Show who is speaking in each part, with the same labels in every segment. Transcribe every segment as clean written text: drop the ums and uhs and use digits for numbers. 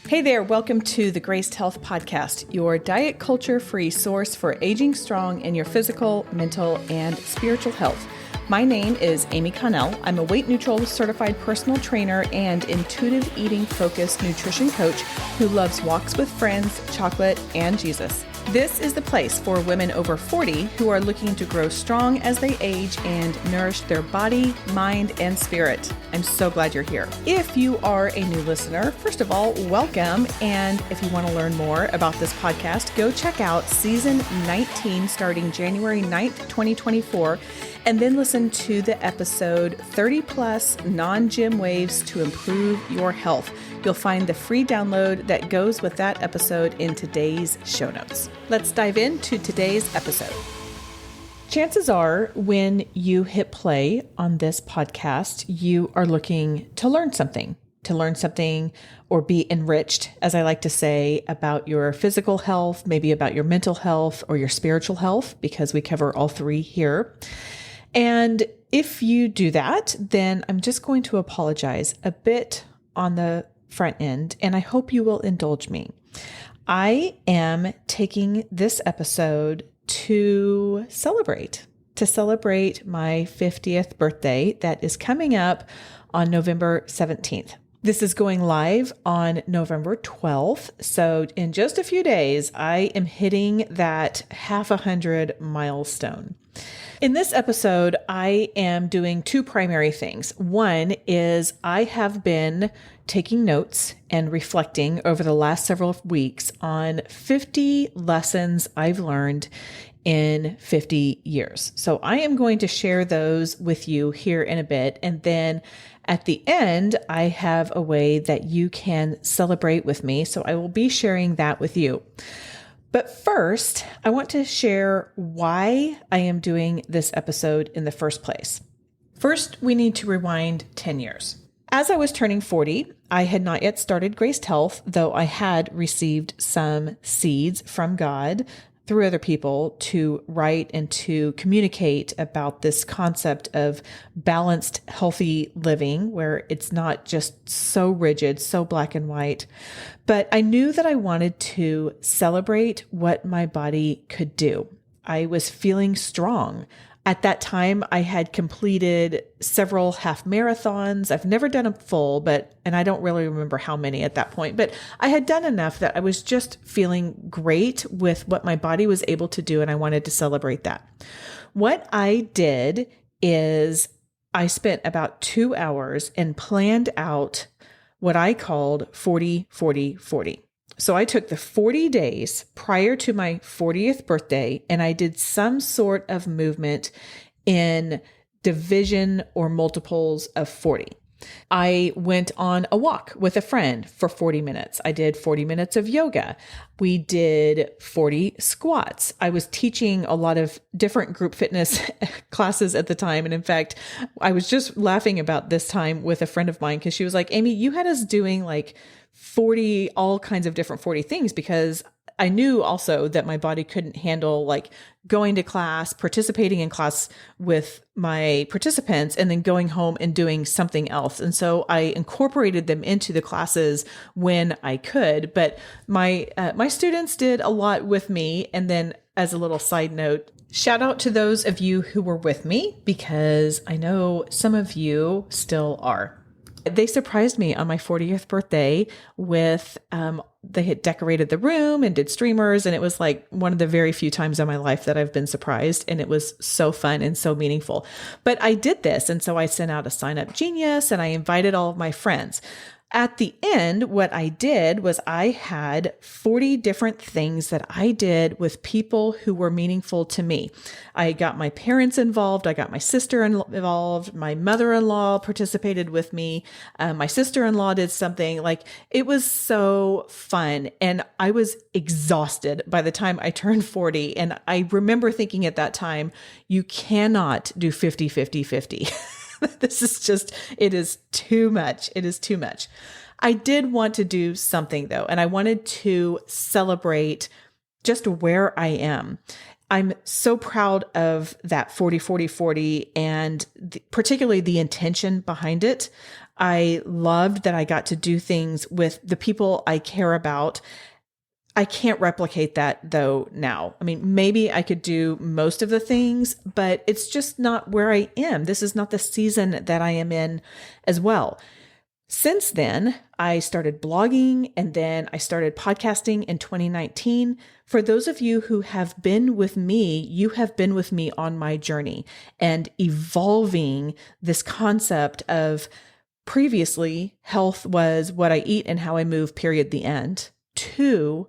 Speaker 1: Hey there, welcome to the Graced Health Podcast, your diet culture-free source for aging strong in your physical, mental, and spiritual health. My name is Amy Connell. I'm a weight neutral certified personal trainer and intuitive eating focused nutrition coach who loves walks with friends, chocolate, and Jesus. This is the place for women over 40 who are looking to grow strong as they age and nourish their body, mind, and spirit. I'm so glad you're here. If you are a new listener, first of all, welcome. And if you want to learn more about this podcast, go check out season 19 starting January 9th, 2024, and then listen to the episode 30 plus non-gym ways to improve your health. You'll find the free download that goes with that episode in today's show notes. Let's dive into today's episode. Chances are when you hit play on this podcast, you are looking to learn something or be enriched, as I like to say, about your physical health, maybe about your mental health or your spiritual health, because we cover all three here. And if you do that, then I'm just going to apologize a bit on the front end, and I hope you will indulge me. I am taking this episode to celebrate my 50th birthday that is coming up on November 17th. This is going live on November 12th. So in just a few days, I am hitting that 100 milestone. In this episode, I am doing two primary things. One is I have been taking notes and reflecting over the last several weeks on 50 lessons I've learned in 50 years. So I am going to share those with you here in a bit. And then at the end, I have a way that you can celebrate with me. So I will be sharing that with you. But first, I want to share why I am doing this episode in the first place. First, we need to rewind 10 years. As I was turning 40, I had not yet started Graced Health, though I had received some seeds from God through other people to write and to communicate about this concept of balanced, healthy living, where it's not just so rigid, so black and white. But I knew that I wanted to celebrate what my body could do. I was feeling strong. At that time, I had completed several half marathons. I've never done a full, and I don't really remember how many at that point, but I had done enough that I was just feeling great with what my body was able to do, and I wanted to celebrate that. What I did is I spent about 2 hours and planned out what I called 40, 40, 40. So I took the 40 days prior to my 40th birthday, and I did some sort of movement in division or multiples of 40. I went on a walk with a friend for 40 minutes. I did 40 minutes of yoga. We did 40 squats. I was teaching a lot of different group fitness classes at the time. And in fact, I was just laughing about this time with a friend of mine because she was like, Amy, you had us doing like 40, all kinds of different 40 things, because I knew also that my body couldn't handle like going to class, participating in class with my participants, and then going home and doing something else. And so I incorporated them into the classes when I could. But my students did a lot with me. And then as a little side note, shout out to those of you who were with me, because I know some of you still are. They surprised me on my 40th birthday with, they had decorated the room and did streamers. And it was like one of the very few times in my life that I've been surprised. And it was so fun and so meaningful. But I did this. And so I sent out a sign up genius and I invited all of my friends. At the end, what I did was I had 40 different things that I did with people who were meaningful to me. I got my parents involved. I got my sister involved. My mother-in-law participated with me. My sister-in-law did something. Like, it was so fun. And I was exhausted by the time I turned 40. And I remember thinking at that time, you cannot do 50, 50, 50. This is just, it is too much. It is too much. I did want to do something though, and I wanted to celebrate just where I am. I'm so proud of that 40, 40, 40, and particularly the intention behind it. I loved that I got to do things with the people I care about. I can't replicate that though now. I mean, maybe I could do most of the things, but it's just not where I am. This is not the season that I am in as well. Since then, I started blogging and then I started podcasting in 2019. For those of you who have been with me, you have been with me on my journey and evolving this concept of previously health was what I eat and how I move, period, the end, to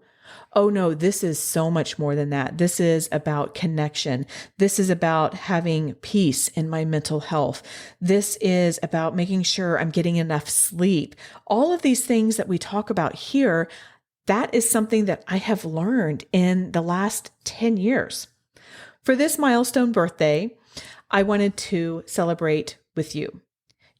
Speaker 1: oh no, this is so much more than that. This is about connection. This is about having peace in my mental health. This is about making sure I'm getting enough sleep. All of these things that we talk about here, that is something that I have learned in the last 10 years. For this milestone birthday, I wanted to celebrate with you.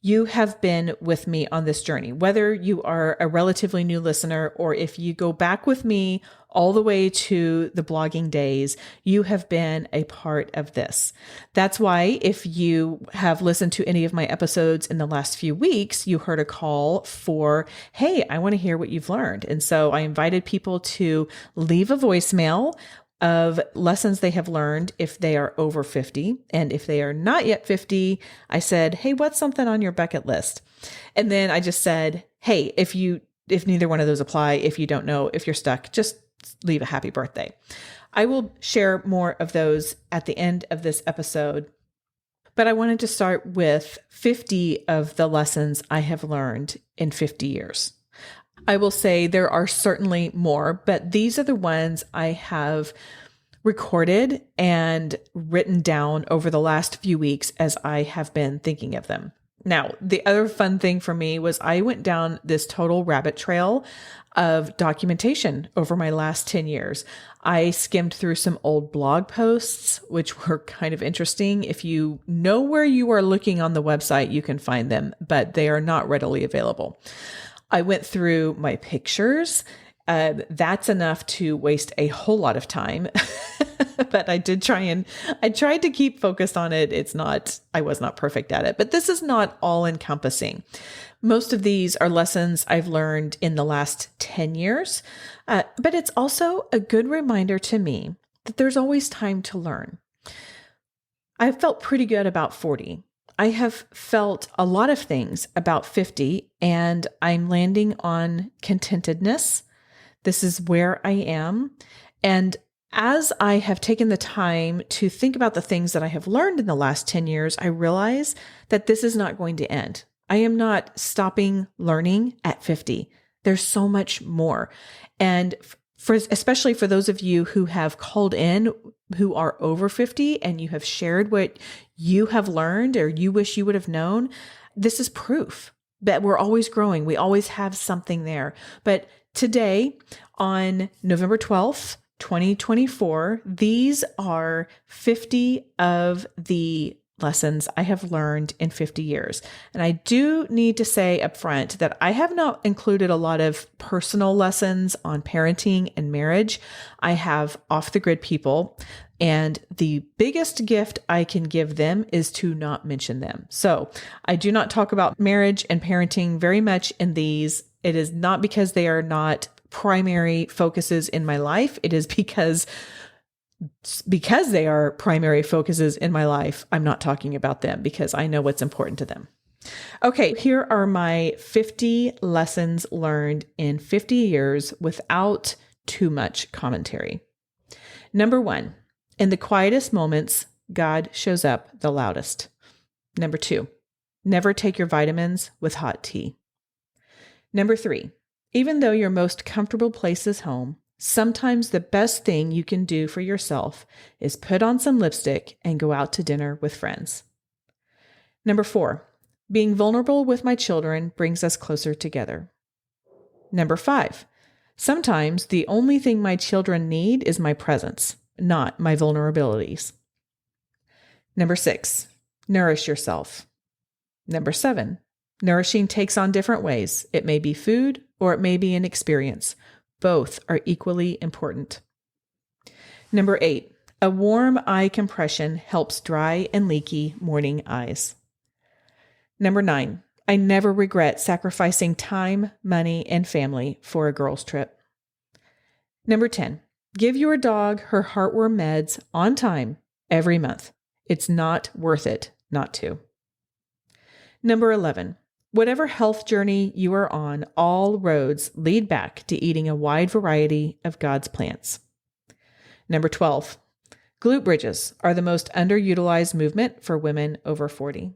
Speaker 1: You have been with me on this journey, whether you are a relatively new listener or if you go back with me all the way to the blogging days, you have been a part of this. That's why if you have listened to any of my episodes in the last few weeks, you heard a call for, hey, I want to hear what you've learned. And so I invited people to leave a voicemail of lessons they have learned if they are over 50. And if they are not yet 50, I said, hey, what's something on your bucket list? And then I just said, hey, if neither one of those apply, if you don't know, if you're stuck, just leave a happy birthday. I will share more of those at the end of this episode. But I wanted to start with 50 of the lessons I have learned in 50 years. I will say there are certainly more, but these are the ones I have recorded and written down over the last few weeks as I have been thinking of them. Now, the other fun thing for me was I went down this total rabbit trail of documentation over my last 10 years. I skimmed through some old blog posts, which were kind of interesting. If you know where you are looking on the website, you can find them, but they are not readily available. I went through my pictures. That's enough to waste a whole lot of time, but I tried to keep focused on it. I was not perfect at it, but this is not all encompassing. Most of these are lessons I've learned in the last 10 years, but it's also a good reminder to me that there's always time to learn. I felt pretty good about 40. I have felt a lot of things about 50, and I'm landing on contentedness. This is where I am. And as I have taken the time to think about the things that I have learned in the last 10 years, I realize that this is not going to end. I am not stopping learning at 50. There's so much more. And especially for those of you who have called in who are over 50 and you have shared what you have learned or you wish you would have known, this is proof that we're always growing. We always have something there. But today, on November 12th, 2024, these are 50 of the lessons I have learned in 50 years. And I do need to say up front that I have not included a lot of personal lessons on parenting and marriage. I have off the grid people, and the biggest gift I can give them is to not mention them. So I do not talk about marriage and parenting very much in these. It is not because they are not primary focuses in my life. It is because they are primary focuses in my life, I'm not talking about them because I know what's important to them. Okay, here are my 50 lessons learned in 50 years without too much commentary. Number 1, in the quietest moments, God shows up the loudest. Number 2, never take your vitamins with hot tea. Number 3, even though your most comfortable place is home, sometimes the best thing you can do for yourself is put on some lipstick and go out to dinner with friends. Number 4, being vulnerable with my children brings us closer together. Number 5, sometimes the only thing my children need is my presence, not my vulnerabilities. Number 6, nourish yourself. Number 7, nourishing takes on different ways. It may be food or it may be an experience. Both are equally important. Number 8, a warm eye compression helps dry and leaky morning eyes. Number 9, I never regret sacrificing time, money, and family for a girls' trip. Number 10, give your dog her heartworm meds on time every month. It's not worth it not to. Number 11, whatever health journey you are on, all roads lead back to eating a wide variety of God's plants. Number 12, glute bridges are the most underutilized movement for women over 40.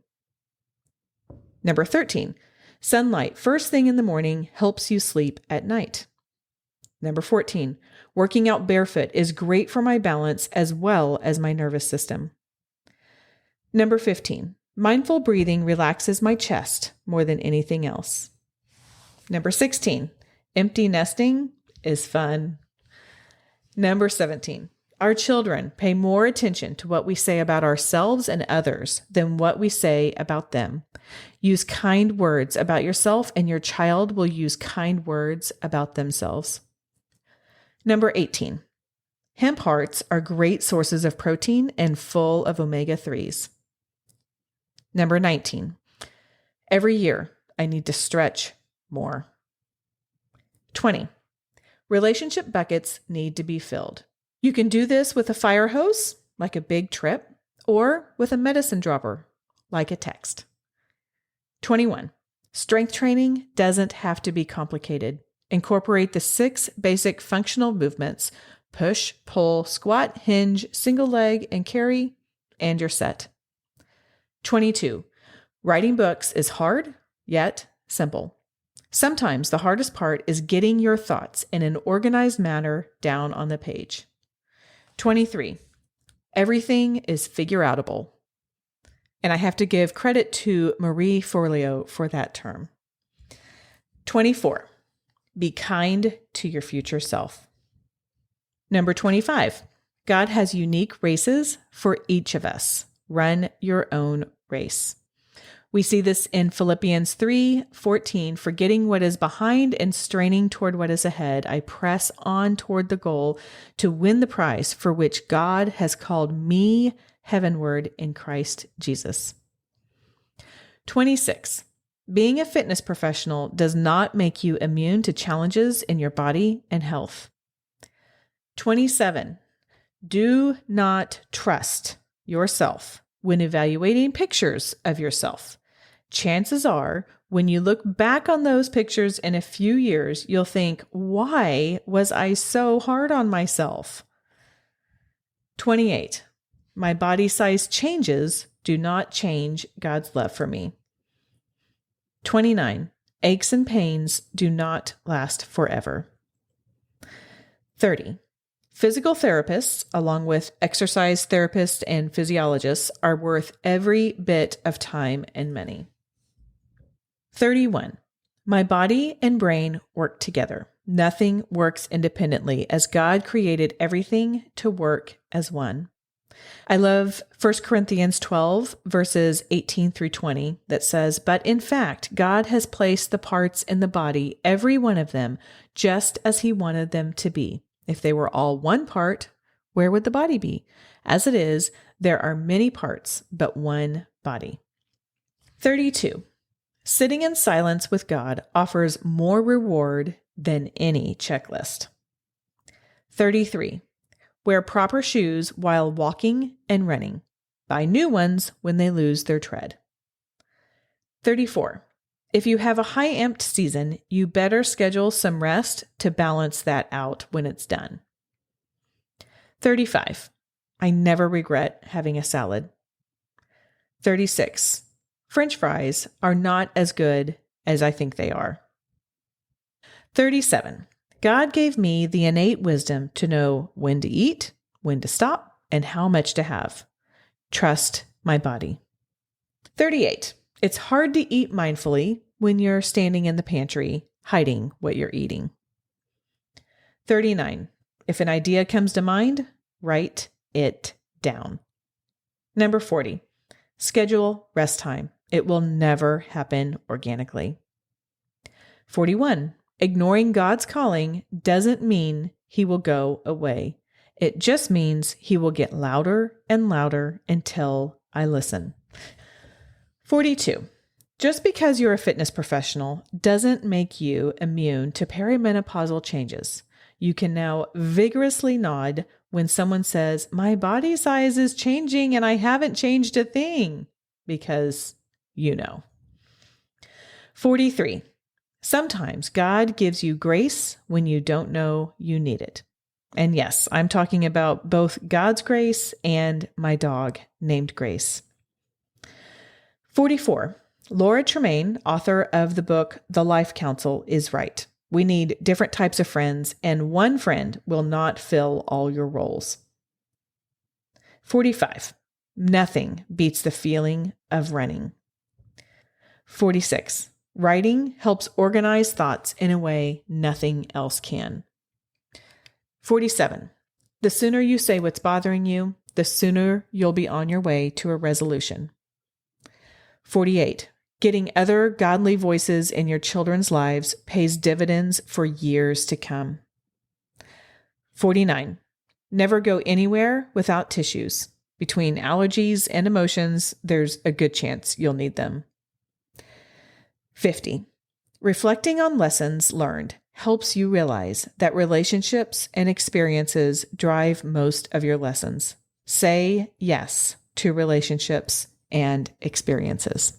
Speaker 1: Number 13, sunlight first thing in the morning helps you sleep at night. Number 14, working out barefoot is great for my balance as well as my nervous system. Number 15, mindful breathing relaxes my chest more than anything else. Number 16, empty nesting is fun. Number 17, our children pay more attention to what we say about ourselves and others than what we say about them. Use kind words about yourself, and your child will use kind words about themselves. Number 18, hemp hearts are great sources of protein and full of omega-3s. Number 19, every year I need to stretch more. 20, relationship buckets need to be filled. You can do this with a fire hose, like a big trip, or with a medicine dropper, like a text. 21, strength training doesn't have to be complicated. Incorporate the 6 basic functional movements: push, pull, squat, hinge, single leg, and carry, and you're set. 22, writing books is hard, yet simple. Sometimes the hardest part is getting your thoughts in an organized manner down on the page. 23, everything is figure-outable. And I have to give credit to Marie Forleo for that term. 24, be kind to your future self. Number 25, God has unique races for each of us. Run your own race. We see this in Philippians 3:14, forgetting what is behind and straining toward what is ahead, I press on toward the goal to win the prize for which God has called me heavenward in Christ Jesus. 26, being a fitness professional does not make you immune to challenges in your body and health. 27, do not trust yourself when evaluating pictures of yourself. Chances are, when you look back on those pictures in a few years, you'll think, why was I so hard on myself? 28, my body size changes do not change God's love for me. 29, aches and pains do not last forever. 30, physical therapists, along with exercise therapists and physiologists, are worth every bit of time and money. 31, my body and brain work together. Nothing works independently, as God created everything to work as one. I love 1 Corinthians 12, verses 18 through 20, that says, but in fact, God has placed the parts in the body, every one of them, just as he wanted them to be. If they were all one part, where would the body be? As it is, there are many parts, but one body. 32, sitting in silence with God offers more reward than any checklist. 33, wear proper shoes while walking and running. Buy new ones when they lose their tread. 34, if you have a high-amped season, you better schedule some rest to balance that out when it's done. 35, I never regret having a salad. 36, French fries are not as good as I think they are. 37, God gave me the innate wisdom to know when to eat, when to stop, and how much to have. Trust my body. 38, it's hard to eat mindfully when you're standing in the pantry, hiding what you're eating. 39, if an idea comes to mind, write it down. Number 40, schedule rest time. It will never happen organically. 41, ignoring God's calling doesn't mean he will go away. It just means he will get louder and louder until I listen. 42, Just because you're a fitness professional doesn't make you immune to perimenopausal changes. You can now vigorously nod when someone says, "My body size is changing and I haven't changed a thing," because you know. 43. Sometimes God gives you grace when you don't know you need it. And yes, I'm talking about both God's grace and my dog named Grace. 44. Laura Tremaine, author of the book The Life Council, is right. We need different types of friends, and one friend will not fill all your roles. 45. Nothing beats the feeling of running. 46. Writing helps organize thoughts in a way nothing else can. 47. The sooner you say what's bothering you, the sooner you'll be on your way to a resolution. 48. Getting other godly voices in your children's lives pays dividends for years to come. 49. Never go anywhere without tissues. Between allergies and emotions, there's a good chance you'll need them. 50. Reflecting on lessons learned helps you realize that relationships and experiences drive most of your lessons. Say yes to relationships and experiences.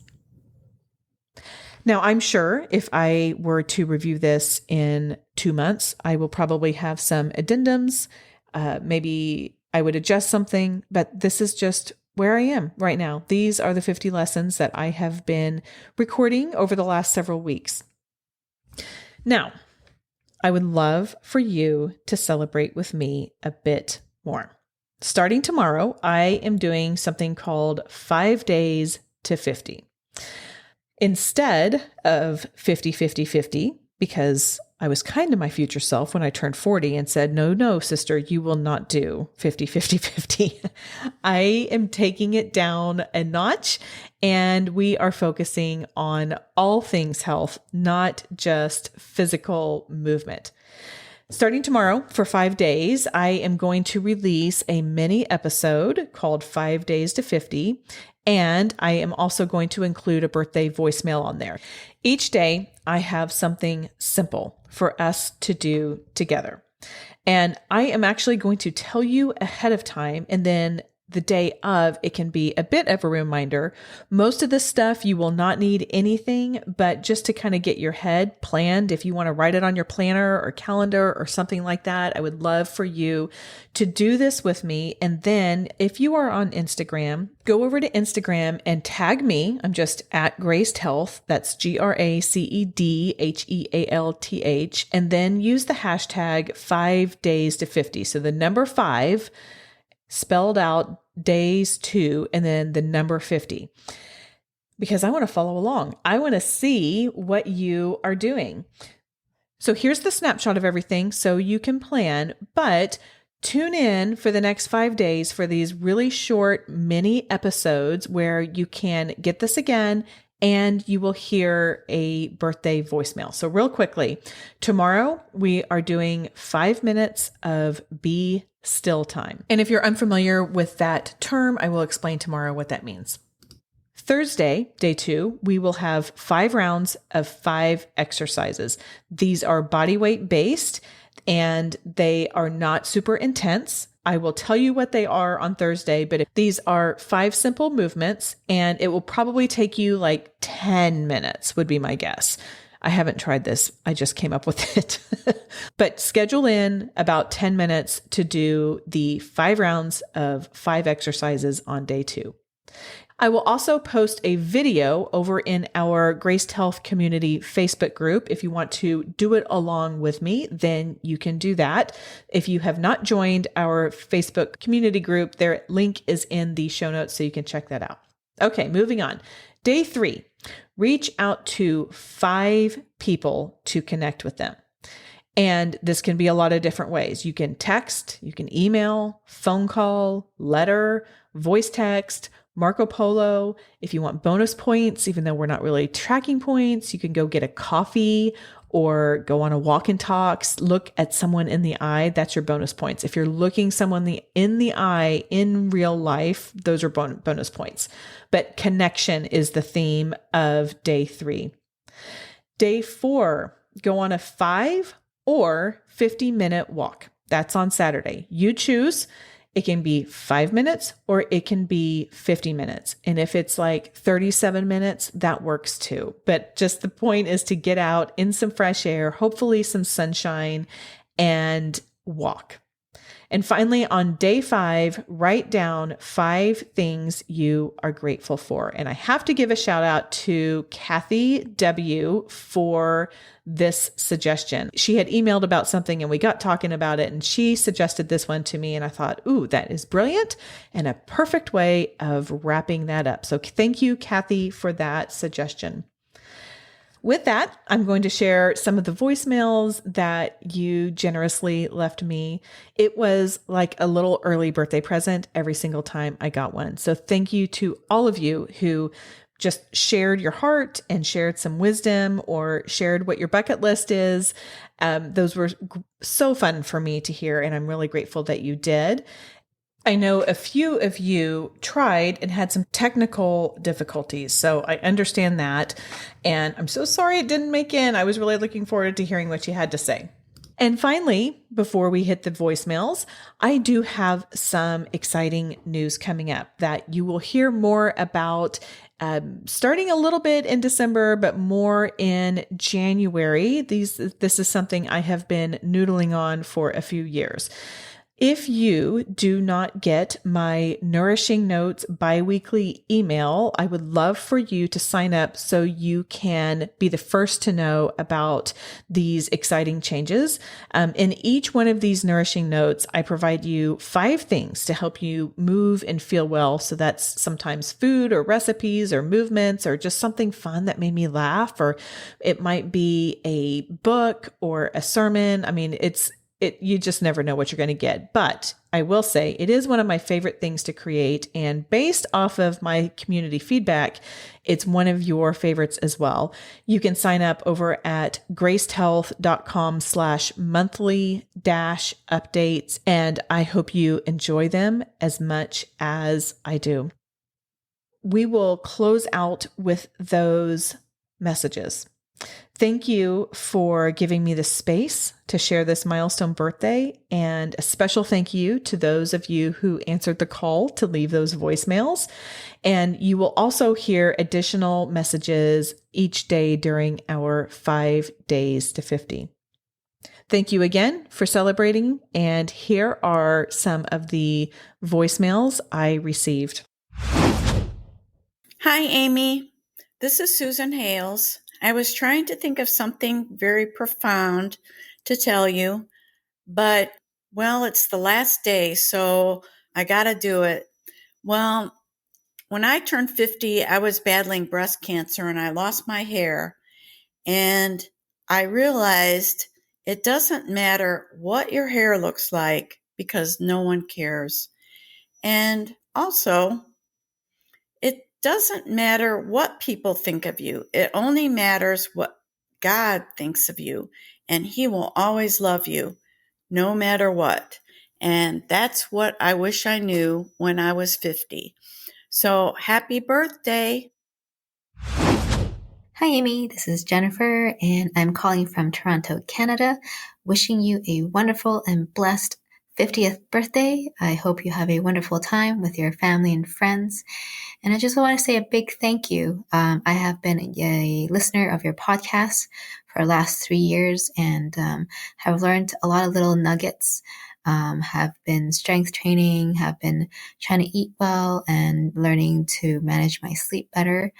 Speaker 1: Now, I'm sure if I were to review this in 2 months, I will probably have some addendums. Maybe I would adjust something, but this is just where I am right now. These are the 50 lessons that I have been recording over the last several weeks. Now, I would love for you to celebrate with me a bit more. Starting tomorrow, I am doing something called 5 days to 50. Instead of 50-50-50, because I was kind to my future self when I turned 40 and said, no, sister, you will not do 50-50-50. I am taking it down a notch, and we are focusing on all things health, not just physical movement. Starting tomorrow for 5 days, I am going to release a mini episode called 5 Days to 50. And I am also going to include a birthday voicemail on there. Each day, I have something simple for us to do together. And I am actually going to tell you ahead of time, and then the day of, it can be a bit of a reminder. Most of this stuff, you will not need anything, but just to kind of get your head planned, if you want to write it on your planner or calendar or something like that, I would love for you to do this with me. And then if you are on Instagram, go over to Instagram and tag me. I'm just at Graced Health. That's GRACEDHEALTH. And then use the hashtag 5 days to 50. So the number 5 spelled out, days 2, and then the number 50. Because I want to follow along. I want to see what you are doing. So here's the snapshot of everything so you can plan, but tune in for the next 5 days for these really short mini episodes where you can get this again and you will hear a birthday voicemail. So real quickly, tomorrow we are doing 5 minutes of be still time. And if you're unfamiliar with that term, I will explain tomorrow what that means. Thursday, day 2, we will have 5 rounds of 5 exercises. These are body weight based and they are not super intense. I will tell you what they are on Thursday, but these are 5 simple movements and it will probably take you like 10 minutes would be my guess. I haven't tried this. I just came up with it. But schedule in about 10 minutes to do the 5 rounds of 5 exercises on day 2. I will also post a video over in our Graced Health Community Facebook group. If you want to do it along with me, then you can do that. If you have not joined our Facebook community group, their link is in the show notes, so you can check that out. Okay, moving on. Day 3, reach out to 5 people to connect with them. And this can be a lot of different ways. You can text, you can email, phone call, letter, voice text, Marco Polo. If you want bonus points, even though we're not really tracking points, you can go get a coffee or go on a walk and talk, look at someone in the eye. That's your bonus points. If you're looking someone in the eye in real life, those are bonus points. But connection is the theme of day 3. Day 4, go on a 5 or 50-minute walk. That's on Saturday. You choose. It can be 5 minutes or it can be 50 minutes. And if it's like 37 minutes, that works too. But just the point is to get out in some fresh air, hopefully some sunshine, and walk. And finally, on day 5, write down 5 things you are grateful for. And I have to give a shout out to Kathy W. for this suggestion. She had emailed about something and we got talking about it, and she suggested this one to me. And I thought, ooh, that is brilliant and a perfect way of wrapping that up. So thank you, Kathy, for that suggestion. With that, I'm going to share some of the voicemails that you generously left me. It was like a little early birthday present every single time I got one. So thank you to all of you who just shared your heart and shared some wisdom or shared what your bucket list is. Those were so fun for me to hear, and I'm really grateful that you did. I know a few of you tried and had some technical difficulties, so I understand that. And I'm so sorry it didn't make in. I was really looking forward to hearing what you had to say. And finally, before we hit the voicemails, I do have some exciting news coming up that you will hear more about starting a little bit in December, but more in January. This is something I have been noodling on for a few years. If you do not get my Nourishing Notes biweekly email, I would love for you to sign up so you can be the first to know about these exciting changes. In each one of these Nourishing Notes, I provide you 5 things to help you move and feel well. So that's sometimes food or recipes or movements or just something fun that made me laugh, or it might be a book or a sermon. I mean, you just never know what you're going to get. But I will say it is one of my favorite things to create. And based off of my community feedback, it's one of your favorites as well. You can sign up over at gracedhealth.com/monthly-updates. And I hope you enjoy them as much as I do. We will close out with those messages. Thank you for giving me the space to share this milestone birthday, and a special thank you to those of you who answered the call to leave those voicemails. And you will also hear additional messages each day during our 5 days to 50. Thank you again for celebrating, and here are some of the voicemails I received.
Speaker 2: Hi, Amy. This is Susan Hales. I was trying to think of something very profound to tell you, but, well, it's the last day, so I got to do it. Well, when I turned 50, I was battling breast cancer and I lost my hair. And I realized it doesn't matter what your hair looks like because no one cares. And also, it doesn't matter what people think of you. It only matters what God thinks of you, and He will always love you, no matter what. And that's what I wish I knew when I was 50. So happy birthday.
Speaker 3: Hi, Amy. This is Jennifer, and I'm calling from Toronto, Canada, wishing you a wonderful and blessed 50th birthday. I hope you have a wonderful time with your family and friends. And I just want to say a big thank you. I have been a listener of your podcast for the last 3 years and have learned a lot of little nuggets, have been strength training, have been trying to eat well and learning to manage my sleep better.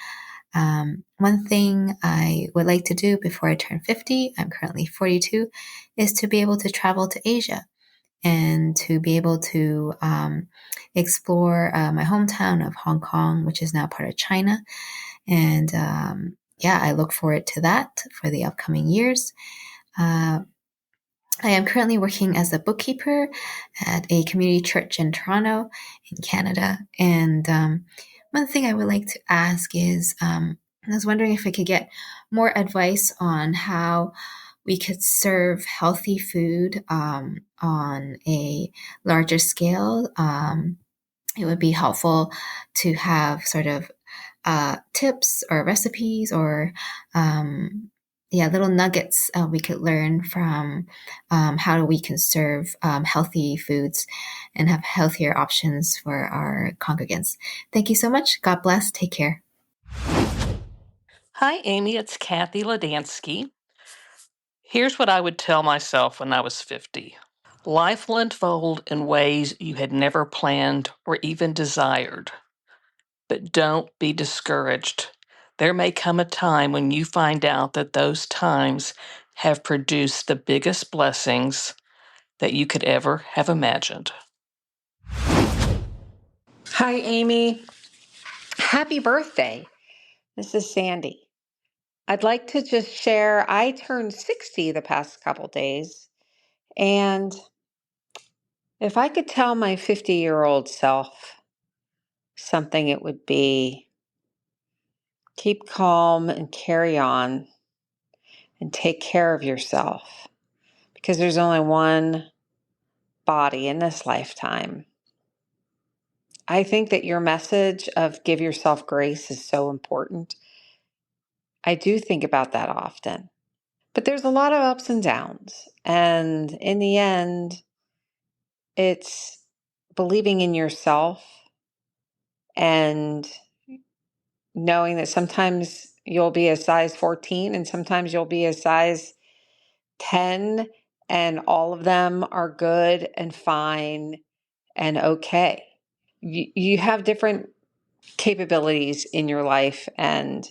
Speaker 3: One thing I would like to do before I turn 50, I'm currently 42, is to be able to travel to Asia and to be able to explore my hometown of Hong Kong, which is now part of China. And I look forward to that for the upcoming years. I am currently working as a bookkeeper at a community church in Toronto, in Canada. And one thing I would like to ask is, I was wondering if I could get more advice on how we could serve healthy food on a larger scale. It would be helpful to have sort of tips or recipes or little nuggets we could learn from how we can serve healthy foods and have healthier options for our congregants. Thank you so much. God bless. Take care.
Speaker 4: Hi, Amy. It's Kathy Ladansky. Here's what I would tell myself when I was 50. Life will unfold in ways you had never planned or even desired. But don't be discouraged. There may come a time when you find out that those times have produced the biggest blessings that you could ever have imagined.
Speaker 5: Hi, Amy. Happy birthday. This is Sandy. I'd like to just share, I turned 60 the past couple days, and if I could tell my 50-year-old self something, it would be keep calm and carry on and take care of yourself because there's only one body in this lifetime. I think that your message of give yourself grace is so important. I do think about that often. But there's a lot of ups and downs. And in the end, it's believing in yourself and knowing that sometimes you'll be a size 14 and sometimes you'll be a size 10, and all of them are good and fine and okay. You have different capabilities in your life, and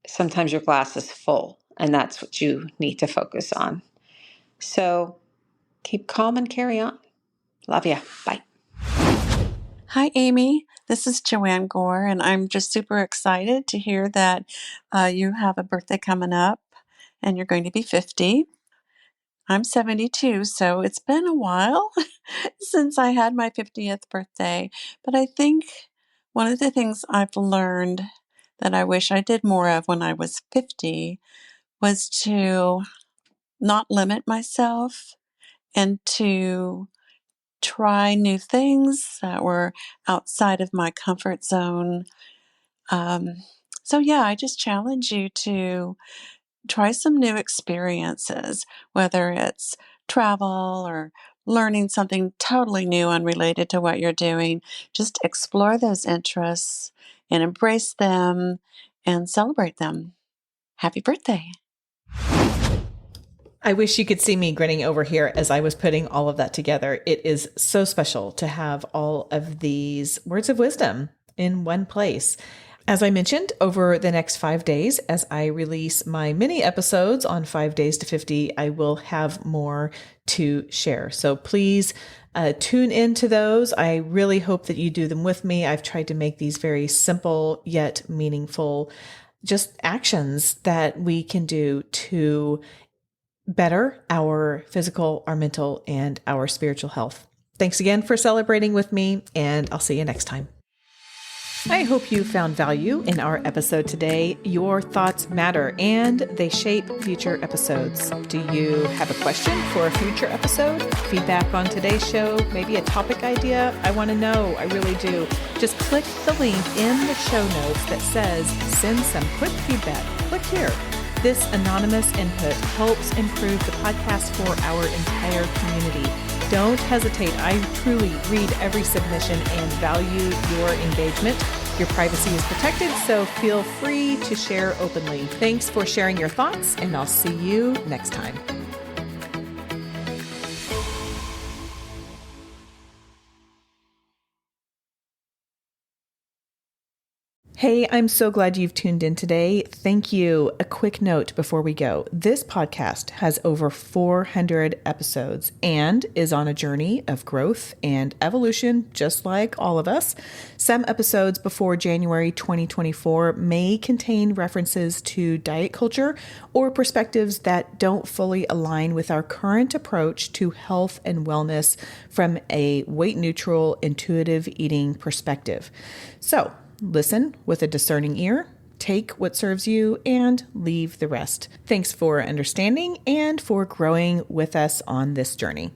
Speaker 5: sometimes your glass is full, and that's what you need to focus on. So keep calm and carry on. Love ya. Bye.
Speaker 6: Hi, Amy. This is Joanne Gore, and I'm just super excited to hear that you have a birthday coming up and you're going to be 50. I'm 72, so it's been a while since I had my 50th birthday. But I think one of the things I've learned that I wish I did more of when I was 50 was to not limit myself and to try new things that were outside of my comfort zone. So I just challenge you to try some new experiences, whether it's travel or learning something totally new, unrelated to what you're doing. Just explore those interests and embrace them and celebrate them. Happy birthday.
Speaker 1: I wish you could see me grinning over here as I was putting all of that together. It is so special to have all of these words of wisdom in one place. As I mentioned, over the next 5 days, as I release my mini episodes on 5 days to 50, I will have more to share. So please tune into those. I really hope that you do them with me. I've tried to make these very simple yet meaningful, just actions that we can do to better our physical, our mental, and our spiritual health. Thanks again for celebrating with me, and I'll see you next time. I hope you found value in our episode today. Your thoughts matter and they shape future episodes. Do you have a question for a future episode? Feedback on today's show? Maybe a topic idea? I want to know. I really do. Just click the link in the show notes that says send some quick feedback. Click here. This anonymous input helps improve the podcast for our entire community. Don't hesitate. I truly read every submission and value your engagement. Your privacy is protected, so feel free to share openly. Thanks for sharing your thoughts, and I'll see you next time. Hey, I'm so glad you've tuned in today. Thank you. A quick note before we go. This podcast has over 400 episodes and is on a journey of growth and evolution, just like all of us. Some episodes before January 2024 may contain references to diet culture or perspectives that don't fully align with our current approach to health and wellness from a weight-neutral, intuitive eating perspective. So, listen with a discerning ear. take what serves you and leave the rest. Thanks for understanding and for growing with us on this journey.